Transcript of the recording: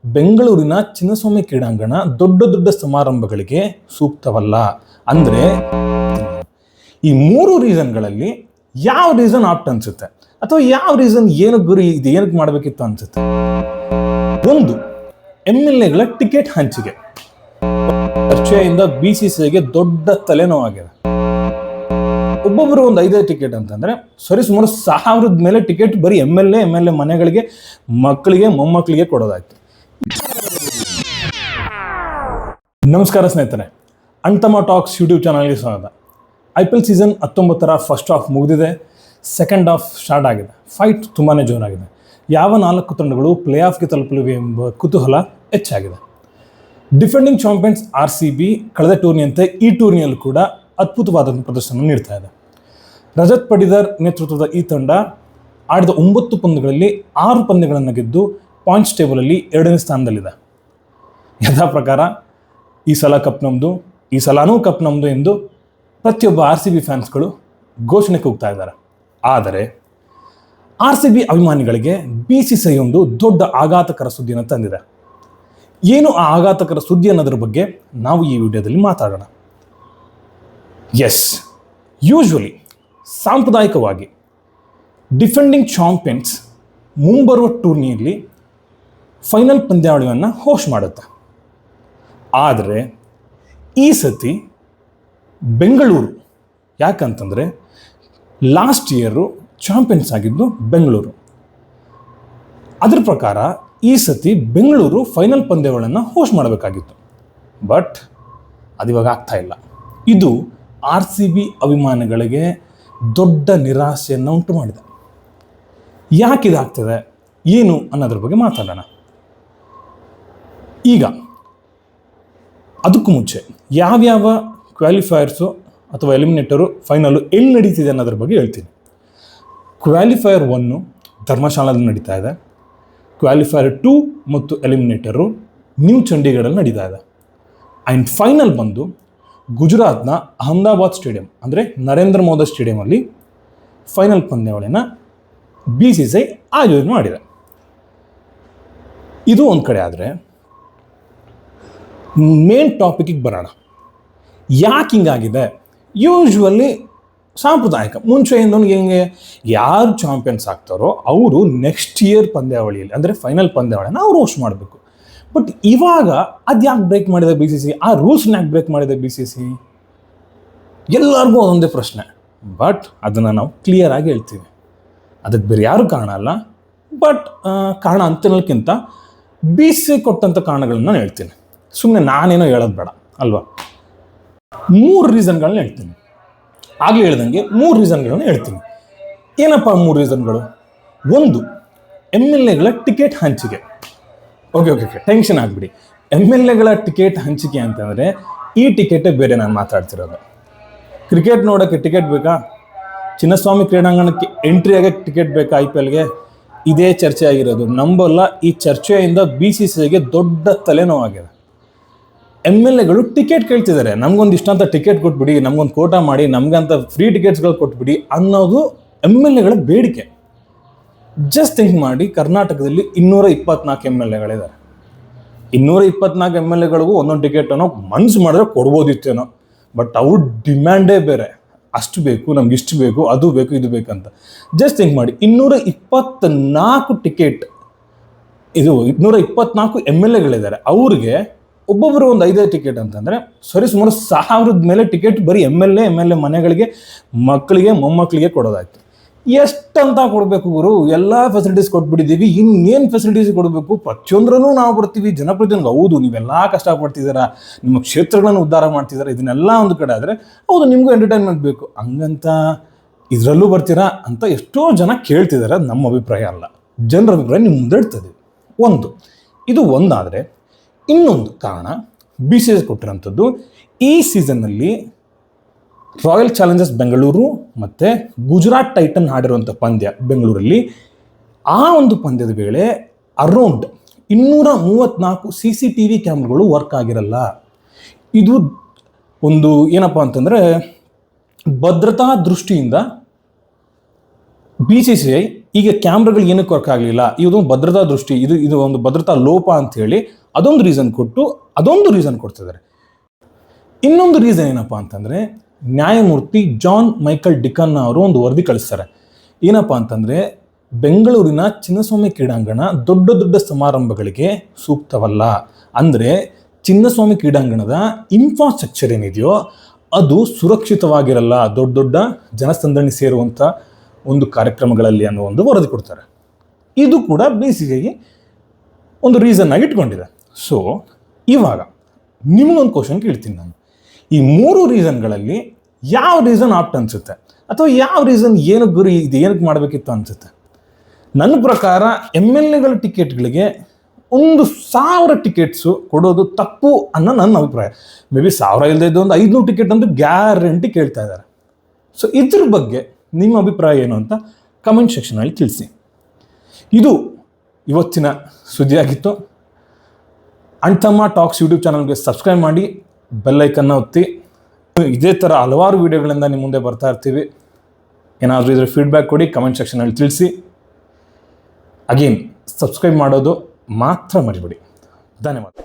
ಬೆಂಗಳೂರಿನ ಚಿನ್ನಸ್ವಾಮಿ ಕ್ರೀಡಾಂಗಣ ದೊಡ್ಡ ದೊಡ್ಡ ಸಮಾರಂಭಗಳಿಗೆ ಸೂಕ್ತವಲ್ಲ. ಅಂದರೆ ಈ ಮೂರು ರೀಸನ್ಗಳಲ್ಲಿ ಯಾವ ರೀಸನ್ ಆಪ್ಟ್ ಅನ್ಸುತ್ತೆ, ಅಥವಾ ಯಾವ ರೀಸನ್ ಏನು ಗುರಿ ಇದು ಏನಕ್ಕೆ ಮಾಡಬೇಕಿತ್ತು ಅನ್ಸುತ್ತೆ? ಒಂದು, MLAಗಳ ಟಿಕೆಟ್ ಹಂಚಿಕೆ ಚರ್ಚೆಯಿಂದ BCCIಗೆ ದೊಡ್ಡ ತಲೆನೋವಾಗಿದೆ. ಒಬ್ಬೊಬ್ಬರು ಒಂದು 5 ಟಿಕೆಟ್ ಅಂತಂದ್ರೆ ಸುಮಾರು 1000 ಮೇಲೆ ಟಿಕೆಟ್ ಬರೀ MLA ಮನೆಗಳಿಗೆ, ಮಕ್ಕಳಿಗೆ, ಮೊಮ್ಮಕ್ಕಳಿಗೆ ಕೊಡೋದಾಯ್ತು. ನಮಸ್ಕಾರ ಸ್ನೇಹಿತರೆ, ಅಣ್ತಮ್ಮ ಟಾಕ್ಸ್ ಯೂಟ್ಯೂಬ್ ಚಾನಲ್ಗೆ ಸ್ವಾಗತ. IPL ಸೀಸನ್ 19ರ ಫಸ್ಟ್ ಹಾಫ್ ಮುಗಿದಿದೆ, ಸೆಕೆಂಡ್ ಹಾಫ್ ಸ್ಟಾರ್ಟ್ ಆಗಿದೆ. ಫೈಟ್ ತುಂಬಾ ಜೋರಾಗಿದೆ. ಯಾವ 4 ತಂಡಗಳು ಪ್ಲೇ ಆಫ್ಗೆ ತಲುಪಲಿವೆ ಎಂಬ ಕುತೂಹಲ ಹೆಚ್ಚಾಗಿದೆ. ಡಿಫೆಂಡಿಂಗ್ ಚಾಂಪಿಯನ್ಸ್ RCB ಕಳೆದ ಟೂರ್ನಿಯಂತೆ ಈ ಟೂರ್ನಿಯಲ್ಲೂ ಕೂಡ ಅದ್ಭುತವಾದ ಪ್ರದರ್ಶನ ನೀಡ್ತಾ ಇದೆ. ರಜತ್ ಪಡಿದಾರ್ ನೇತೃತ್ವದ ಈ ತಂಡ ಆಡಿದ 9 ಪಂದ್ಯಗಳಲ್ಲಿ 6 ಪಂದ್ಯಗಳನ್ನು ಗೆದ್ದು ಪಾಯಿಂಟ್ಸ್ ಟೇಬಲಲ್ಲಿ 2ನೇ ಸ್ಥಾನದಲ್ಲಿದೆ. ಯಥಾ ಪ್ರಕಾರ ಈ ಸಲ ಕಪ್ ನಮ್ಮದು, ಈ ಸಲನೂ ಕಪ್ ನಮ್ಮದು ಎಂದು ಪ್ರತಿಯೊಬ್ಬ RCB ಫ್ಯಾನ್ಸ್ಗಳು ಘೋಷಣೆ ಕೂಗ್ತಾ ಇದ್ದಾರೆ. ಆದರೆ RCB ಅಭಿಮಾನಿಗಳಿಗೆ BCCI ಒಂದು ದೊಡ್ಡ ಆಘಾತಕರ ಸುದ್ದಿಯನ್ನು ತಂದಿದೆ. ಏನು ಆ ಆಘಾತಕರ ಸುದ್ದಿ ಅನ್ನೋದ್ರ ಬಗ್ಗೆ ನಾವು ಈ ವಿಡಿಯೋದಲ್ಲಿ ಮಾತಾಡೋಣ. ಯೂಶ್ವಲಿ ಸಾಂಪ್ರದಾಯಿಕವಾಗಿ ಡಿಫೆಂಡಿಂಗ್ ಚಾಂಪಿಯನ್ಸ್ ಮುಂಬರುವ ಟೂರ್ನಿಯಲ್ಲಿ ಫೈನಲ್ ಪಂದ್ಯಾವಳಿಯನ್ನು ಹೋಸ್ಟ್ ಮಾಡುತ್ತೆ. ಆದರೆ ಈ ಸತಿ ಬೆಂಗಳೂರು, ಯಾಕಂತಂದರೆ ಲಾಸ್ಟ್ ಇಯರು ಚಾಂಪಿಯನ್ಸ್ ಆಗಿದ್ದು ಬೆಂಗಳೂರು. ಅದರ ಪ್ರಕಾರ ಈ ಸತಿ ಬೆಂಗಳೂರು ಫೈನಲ್ ಪಂದ್ಯಗಳನ್ನು ಹೋಸ್ಟ್ ಮಾಡಬೇಕಾಗಿತ್ತು. ಬಟ್ ಅದಿವಾಗ ಆಗ್ತಾ ಇಲ್ಲ. ಇದು RCB ಅಭಿಮಾನಿಗಳಿಗೆ ದೊಡ್ಡ ನಿರಾಸೆಯನ್ನು ಉಂಟು ಮಾಡಿದೆ. ಯಾಕಿದಾಗ್ತದೆ, ಏನು ಅನ್ನೋದ್ರ ಬಗ್ಗೆ ಮಾತಾಡೋಣ. ಈಗ ಅದಕ್ಕೂ ಮುಂಚೆ ಯಾವ್ಯಾವ ಕ್ವಾಲಿಫೈಯರ್ಸು ಅಥವಾ ಎಲಿಮಿನೇಟರು ಫೈನಲು ಎಲ್ಲಿ ನಡೀತಿದೆ ಅನ್ನೋದ್ರ ಬಗ್ಗೆ ಹೇಳ್ತೀನಿ. ಕ್ವಾಲಿಫೈಯರ್ 1 ಧರ್ಮಶಾಲಾದಲ್ಲಿ ನಡೀತಾ ಇದೆ. ಕ್ವಾಲಿಫೈಯರ್ 2 ಮತ್ತು ಎಲಿಮಿನೇಟರು ನ್ಯೂ ಚಂಡೀಗಢಲ್ಲಿ ನಡೀತಾ ಇದೆ. ಆ್ಯಂಡ್ ಫೈನಲ್ ಬಂದು ಗುಜರಾತ್ನ ಅಹಮದಾಬಾದ್ ಸ್ಟೇಡಿಯಂ, ಅಂದರೆ ನರೇಂದ್ರ ಮೋದಿ ಸ್ಟೇಡಿಯಮಲ್ಲಿ ಫೈನಲ್ ಪಂದ್ಯಾವಳಿಯನ್ನು BCCI ಆಯೋಜನೆ ಮಾಡಿದೆ. ಇದು ಒಂದು ಕಡೆ. ಆದರೆ ಮೇನ್ ಟಾಪಿಕ್ಕಿಗೆ ಬರೋಣ. ಯಾಕೆ ಹಿಂಗಾಗಿದೆ? ಯೂಶ್ವಲಿ ಸಾಂಪ್ರದಾಯಿಕ ಮುಂಚೆಯಿಂದ ಹೆಂಗೆ ಯಾರು ಚಾಂಪಿಯನ್ಸ್ ಆಗ್ತಾರೋ ಅವರು ನೆಕ್ಸ್ಟ್ ಇಯರ್ ಪಂದ್ಯಾವಳಿಯಲ್ಲಿ, ಅಂದರೆ ಫೈನಲ್ ಪಂದ್ಯಾವಳಿನ ಅವ್ರು ಹೋಸ್ಟ್ ಮಾಡಬೇಕು. ಬಟ್ ಇವಾಗ ಅದು ಯಾಕೆ ಬ್ರೇಕ್ ಮಾಡಿದೆ BCCI? ಆ ರೂಲ್ಸ್ನ ಯಾಕೆ ಬ್ರೇಕ್ ಮಾಡಿದೆ BCCI? ಎಲ್ಲರಿಗೂ ಒಂದೊಂದೇ ಪ್ರಶ್ನೆ. ಬಟ್ ಅದನ್ನು ನಾವು ಕ್ಲಿಯರ್ ಆಗಿ ಹೇಳ್ತೀವಿ. ಅದಕ್ಕೆ ಬೇರೆ ಯಾರು ಕಾರಣ ಅಲ್ಲ. ಬಟ್ ಕಾರಣ ಅಂತನಕ್ಕಿಂತ BCCI ಕೊಟ್ಟಂಥ ಕಾರಣಗಳನ್ನ ನಾನು ಹೇಳ್ತೀನಿ. ಸುಮ್ಮನೆ ನಾನೇನೋ ಹೇಳೋದು ಬೇಡ ಅಲ್ವಾ. 3 ರೀಸನ್ಗಳನ್ನ ಹೇಳ್ತೀನಿ. ಆಗಲೇ ಹೇಳ್ದಂಗೆ 3 ರೀಸನ್ಗಳನ್ನ ಹೇಳ್ತೀನಿ. ಏನಪ್ಪ 3 ರೀಸನ್ಗಳು? ಒಂದು, MLAಗಳ ಟಿಕೆಟ್ ಹಂಚಿಕೆ. ಓಕೆ, ಟೆನ್ಷನ್ ಆಗಿಬಿಡಿ. MLAಗಳ ಟಿಕೆಟ್ ಹಂಚಿಕೆ ಅಂತಂದರೆ ಈ ಟಿಕೆಟೇ ಬೇರೆ. ನಾನು ಮಾತಾಡ್ತಿರೋದು ಕ್ರಿಕೆಟ್ ನೋಡೋಕ್ಕೆ ಟಿಕೆಟ್ ಬೇಕಾ? ಚಿನ್ನಸ್ವಾಮಿ ಕ್ರೀಡಾಂಗಣಕ್ಕೆ ಎಂಟ್ರಿ ಆಗೋಕ್ಕೆ ಟಿಕೆಟ್ ಬೇಕಾ? IPLಗೆ ಇದೇ ಚರ್ಚೆ ಆಗಿರೋದು. ನಂಬಲ್ಲ, ಈ ಚರ್ಚೆಯಿಂದ BCCIಗೆ ದೊಡ್ಡ ತಲೆನೋವಾಗಿದೆ. MLAಗಳು ಟಿಕೆಟ್ ಕೇಳ್ತಿದ್ದಾರೆ. ನಮಗೊಂದು ಇಷ್ಟ ಅಂತ ಟಿಕೆಟ್ ಕೊಟ್ಬಿಡಿ, ನಮಗೊಂದು ಕೋಟಾ ಮಾಡಿ, ನಮಗಂತ ಫ್ರೀ ಟಿಕೆಟ್ಸ್ಗಳು ಕೊಟ್ಬಿಡಿ ಅನ್ನೋದು MLAಗಳ ಬೇಡಿಕೆ. ಜಸ್ಟ್ ಥಿಂಕ್ ಮಾಡಿ, ಕರ್ನಾಟಕದಲ್ಲಿ 224 MLAಗಳಿದ್ದಾರೆ. 224 MLAಗಳಿಗೂ ಒಂದೊಂದು ಟಿಕೆಟ್ ಅನ್ನೋ ಮನ್ಸು ಮಾಡಿದ್ರೆ ಕೊಡ್ಬೋದಿತ್ತೇನೋ. ಬಟ್ ಅವ್ರ ಡಿಮ್ಯಾಂಡೇ ಬೇರೆ. ಅಷ್ಟು ಬೇಕು, ನಮ್ಗೆ ಇಷ್ಟು ಬೇಕು, ಅದು ಬೇಕು, ಇದು ಬೇಕಂತ. ಜಸ್ಟ್ ಥಿಂಕ್ ಮಾಡಿ, 224 ಟಿಕೆಟ್, ಇದು 224 MLAಗಳಿದ್ದಾರೆ. ಅವ್ರಿಗೆ ಒಬ್ಬೊಬ್ಬರು ಒಂದು 5 ಟಿಕೆಟ್ ಅಂತಂದರೆ ಸುಮಾರು 1000 ಮೇಲೆ ಟಿಕೆಟ್ ಬರೀ MLA ಮನೆಗಳಿಗೆ, ಮಕ್ಕಳಿಗೆ, ಮೊಮ್ಮಕ್ಕಳಿಗೆ ಕೊಡೋದಾಯ್ತು. ಎಷ್ಟಂತ ಕೊಡಬೇಕು ಗುರು? ಎಲ್ಲ ಫೆಸಿಲಿಟೀಸ್ ಕೊಟ್ಬಿಟ್ಟಿದ್ದೀವಿ, ಇನ್ನೇನು ಫೆಸಿಲಿಟೀಸ್ ಕೊಡಬೇಕು? ಪ್ರತಿಯೊಂದ್ರೂ ನಾವು ಬರ್ತೀವಿ, ಜನಪ್ರತಿನಿಧಿಗಳು. ಹೌದು, ನೀವೆಲ್ಲ ಕಷ್ಟಪಡ್ತಿದ್ದೀರಾ, ನಿಮ್ಮ ಕ್ಷೇತ್ರಗಳನ್ನು ಉದ್ಧಾರ ಮಾಡ್ತಿದ್ದೀರಾ, ಇದನ್ನೆಲ್ಲ ಒಂದು ಕಡೆ. ಆದರೆ ಹೌದು, ನಿಮಗೂ ಎಂಟರ್ಟೈನ್ಮೆಂಟ್ ಬೇಕು, ಹಂಗಂತ ಇದರಲ್ಲೂ ಬರ್ತೀರಾ ಅಂತ ಎಷ್ಟೋ ಜನ ಕೇಳ್ತಿದ್ದಾರೆ. ಅದು ನಮ್ಮ ಅಭಿಪ್ರಾಯ ಅಲ್ಲ, ಜನರ ಅಭಿಪ್ರಾಯ ನಿಮ್ಮ ಮುಂದೆ ಇಡ್ತದೆ. ಇದು ಒಂದಾದರೆ, ಇನ್ನೊಂದು ಕಾರಣ BCCI ಕೊಟ್ಟಿರೋಂಥದ್ದು, ಈ ಸೀಸನ್ನಲ್ಲಿ ರಾಯಲ್ ಚಾಲೆಂಜರ್ಸ್ ಬೆಂಗಳೂರು ಮತ್ತು ಗುಜರಾತ್ ಟೈಟನ್ ಆಡಿರುವಂಥ ಪಂದ್ಯ ಬೆಂಗಳೂರಲ್ಲಿ. ಆ ಒಂದು ಪಂದ್ಯದ ವೇಳೆ ಅರೌಂಡ್ 234 CCTV ಕ್ಯಾಮ್ರಾಗಳು ವರ್ಕ್ ಆಗಿರಲ್ಲ. ಇದು ಒಂದು ಏನಪ್ಪ ಅಂತಂದರೆ, ಭದ್ರತಾ ದೃಷ್ಟಿಯಿಂದ BCCI ಈಗ ಕ್ಯಾಮ್ರಾಗಳು ಏನಕ್ಕೆ ವರ್ಕ್ ಆಗಲಿಲ್ಲ, ಇದೊಂದು ಭದ್ರತಾ ದೃಷ್ಟಿ, ಇದು ಒಂದು ಭದ್ರತಾ ಲೋಪ ಅಂತ ಹೇಳಿ ಅದೊಂದು ರೀಸನ್ ಕೊಟ್ಟು ಅದೊಂದು ರೀಸನ್ ಕೊಡ್ತಿದ್ದಾರೆ. ಇನ್ನೊಂದು ರೀಸನ್ ಏನಪ್ಪ ಅಂತಂದರೆ, ನ್ಯಾಯಮೂರ್ತಿ ಜಾನ್ ಮೈಕಲ್ ಡಿಕನ್ ಅವರು ಒಂದು ವರದಿ ಕಳಿಸ್ತಾರೆ. ಏನಪ್ಪ ಅಂತಂದರೆ, ಬೆಂಗಳೂರಿನ ಚಿನ್ನಸ್ವಾಮಿ ಕ್ರೀಡಾಂಗಣ ದೊಡ್ಡ ದೊಡ್ಡ ಸಮಾರಂಭಗಳಿಗೆ ಸೂಕ್ತವಲ್ಲ. ಅಂದರೆ ಚಿನ್ನಸ್ವಾಮಿ ಕ್ರೀಡಾಂಗಣದ ಇನ್ಫ್ರಾಸ್ಟ್ರಕ್ಚರ್ ಏನಿದೆಯೋ ಅದು ಸುರಕ್ಷಿತವಾಗಿರಲ್ಲ ದೊಡ್ಡ ದೊಡ್ಡ ಜನಸಂದಣಿ ಸೇರುವಂಥ ಒಂದು ಕಾರ್ಯಕ್ರಮಗಳಲ್ಲಿ ಅನ್ನೋ ಒಂದು ವರದಿ ಕೊಡ್ತಾರೆ. ಇದು ಕೂಡ ಬೇಸಿಗೆಗೆ ಒಂದು ರೀಸನ್ ಆಗಿ ಇಟ್ಕೊಂಡಿದೆ. ಸೊ ಇವಾಗ ನಿಮಗೊಂದು ಕ್ವಶನ್ ಕೇಳ್ತೀನಿ ನಾನು, ಈ 3 ರೀಸನ್ಗಳಲ್ಲಿ ಯಾವ ರೀಸನ್ ಆಪ್ಟ್ ಅನಿಸುತ್ತೆ, ಅಥವಾ ಯಾವ ರೀಸನ್ ಏನು ಗುರಿ ಇದು ಏನಕ್ಕೆ ಮಾಡಬೇಕಿತ್ತು ಅನಿಸುತ್ತೆ? ನನ್ನ ಪ್ರಕಾರ MLAಗಳ ಟಿಕೆಟ್ಗಳಿಗೆ 1,000 ಟಿಕೆಟ್ಸು ಕೊಡೋದು ತಪ್ಪು ಅನ್ನೋ ನನ್ನ ಅಭಿಪ್ರಾಯ. ಮೇ ಬಿ 1,000 ಇಲ್ಲದೆ ಇದ್ದು ಒಂದು 500 ಟಿಕೆಟ್ ಅಂತೂ ಗ್ಯಾರಂಟಿ ಕೇಳ್ತಾ ಇದ್ದಾರೆ. ಸೊ ಇದ್ರ ಬಗ್ಗೆ ನಿಮ್ಮ ಅಭಿಪ್ರಾಯ ಏನು ಅಂತ ಕಮೆಂಟ್ ಸೆಕ್ಷನಲ್ಲಿ ತಿಳಿಸಿ. ಇದು ಇವತ್ತಿನ ಸುದ್ದಿಯಾಗಿತ್ತು. ಅಣ್ತಮ್ಮ ಟಾಕ್ಸ್ ಯೂಟ್ಯೂಬ್ ಚಾನಲ್ಗೆ ಸಬ್ಸ್ಕ್ರೈಬ್ ಮಾಡಿ, ಬೆಲ್ಲೈಕನ್ನ ಒತ್ತಿ. ಇದೇ ಥರ ಹಲವಾರು ವೀಡಿಯೋಗಳಿಂದ ನಿಮ್ಮ ಮುಂದೆ ಬರ್ತಾ ಇರ್ತೀವಿ. ಏನಾದರೂ ಇದ್ರ ಫೀಡ್ಬ್ಯಾಕ್ ಕೊಡಿ, ಕಮೆಂಟ್ ಸೆಕ್ಷನಲ್ಲಿ ತಿಳಿಸಿ. ಅಗೇನ್ ಸಬ್ಸ್ಕ್ರೈಬ್ ಮಾಡೋದು ಮಾತ್ರ ಮರಿಬೇಡಿ. ಧನ್ಯವಾದ.